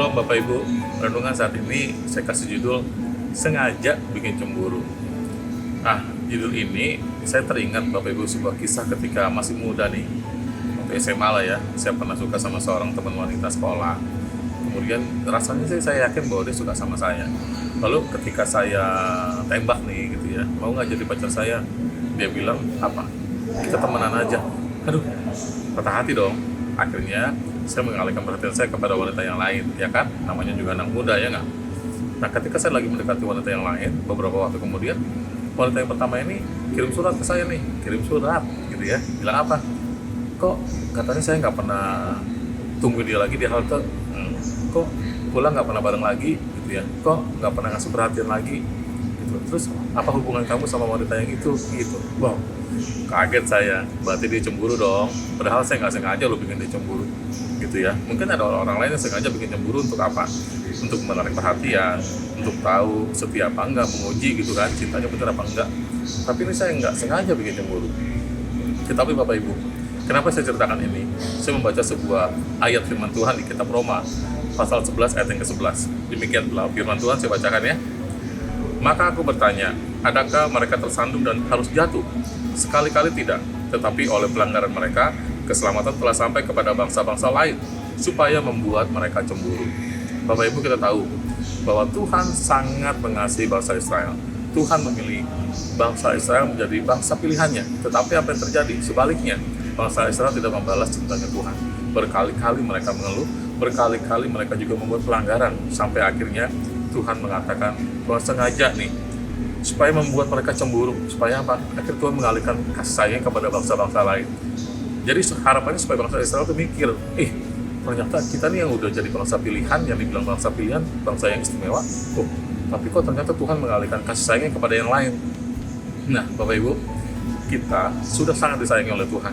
Shalom Bapak Ibu, renungan saat ini saya kasih judul Sengaja Bikin Cemburu. Judul ini saya teringat Bapak Ibu sebuah kisah ketika masih muda nih, waktu SMA lah ya. Saya pernah suka sama seorang teman wanita sekolah. Kemudian rasanya sih saya yakin bahwa dia suka sama saya. Lalu ketika saya tembak nih gitu ya, mau nggak jadi pacar saya? Dia bilang, apa? Kita temenan aja. Aduh, patah hati dong. Akhirnya saya mengalihkan perhatian saya kepada wanita yang lain, ya kan? Namanya juga anak muda, ya nggak? Nah, ketika saya lagi mendekati wanita yang lain, beberapa waktu kemudian, wanita yang pertama ini kirim surat ke saya nih, kirim surat, gitu ya. Bilang apa? Kok katanya saya nggak pernah tunggu dia lagi di halte, kok pulang nggak pernah bareng lagi, gitu ya. Kok nggak pernah ngasih perhatian lagi, gitu. Terus apa hubungan kamu sama wanita yang itu, gitu? Wow, kaget saya. Berarti dia cemburu dong. Padahal saya nggak sengaja lo bikin dia cemburu, gitu ya. Mungkin ada orang lain yang sengaja bikin cemburu untuk apa? Untuk menarik perhatian, untuk tahu setia apa enggak, menguji gitu kan, cintanya benar apa enggak. Tapi ini saya nggak sengaja bikin cemburu. Tetapi Bapak Ibu, kenapa saya ceritakan ini? Saya membaca sebuah ayat firman Tuhan di kitab Roma pasal 11 ayat yang ke-11. Demikian pula firman Tuhan saya bacakan ya. Maka aku bertanya, adakah mereka tersandung dan harus jatuh? Sekali-kali tidak, tetapi oleh pelanggaran mereka, keselamatan telah sampai kepada bangsa-bangsa lain, supaya membuat mereka cemburu. Bapak Ibu, kita tahu bahwa Tuhan sangat mengasihi bangsa Israel. Tuhan memilih bangsa Israel menjadi bangsa pilihannya. Tetapi apa yang terjadi? Sebaliknya, bangsa Israel tidak membalas cintanya Tuhan. Berkali-kali mereka mengeluh, berkali-kali mereka juga membuat pelanggaran, sampai akhirnya Tuhan mengatakan bahwa sengaja nih, supaya membuat mereka cemburu. Supaya apa? Akhirnya Tuhan mengalihkan kasih sayang kepada bangsa-bangsa lain. Jadi harapannya supaya bangsa Israel itu mikir, ternyata kita nih yang udah jadi bangsa pilihan, yang dibilang bangsa pilihan, bangsa yang istimewa, tapi kok ternyata Tuhan mengalihkan kasih sayangnya kepada yang lain. Nah, Bapak Ibu, kita sudah sangat disayangi oleh Tuhan.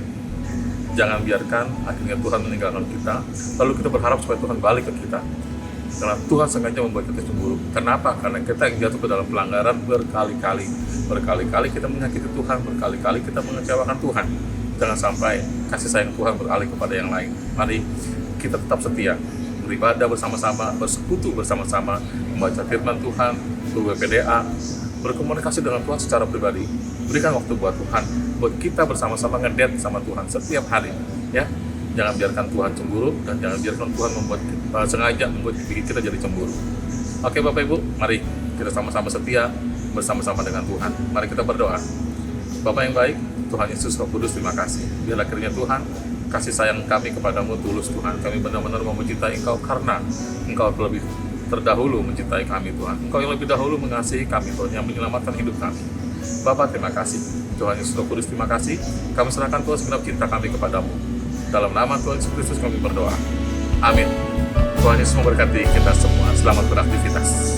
Jangan biarkan akhirnya Tuhan meninggalkan kita, lalu kita berharap supaya Tuhan balik ke kita. Karena Tuhan sengaja membuat kita cemburu. Kenapa? Karena kita yang jatuh ke dalam pelanggaran berkali-kali. Berkali-kali kita menyakiti Tuhan, berkali-kali kita mengecewakan Tuhan. Jangan sampai kasih sayang Tuhan beralih kepada yang lain. Mari kita tetap setia, beribadah bersama-sama, bersekutu bersama-sama, membaca firman Tuhan, ber-WPDA, berkomunikasi dengan Tuhan secara pribadi. Berikan waktu buat Tuhan, buat kita bersama-sama ngedate sama Tuhan setiap hari, ya. Jangan biarkan Tuhan cemburu, dan jangan biarkan Tuhan sengaja membuat kita jadi cemburu. Oke Bapak Ibu, mari kita sama-sama setia bersama-sama dengan Tuhan. Mari kita berdoa. Bapak yang baik, Tuhan Yesus Roh Kudus, terima kasih. Biarlah kiranya Tuhan, kasih sayang kami kepadamu tulus Tuhan. Kami benar-benar mau mencintai Engkau karena Engkau lebih terdahulu mencintai kami Tuhan. Engkau yang lebih dahulu mengasihi kami Tuhan, yang menyelamatkan hidup kami. Bapak terima kasih. Tuhan Yesus Roh Kudus terima kasih. Kami serahkan Tuhan segenap cinta kami kepadamu. Dalam nama Tuhan Yesus Kristus kami berdoa. Amin. Tuhan Yesus memberkati kita semua. Selamat beraktivitas.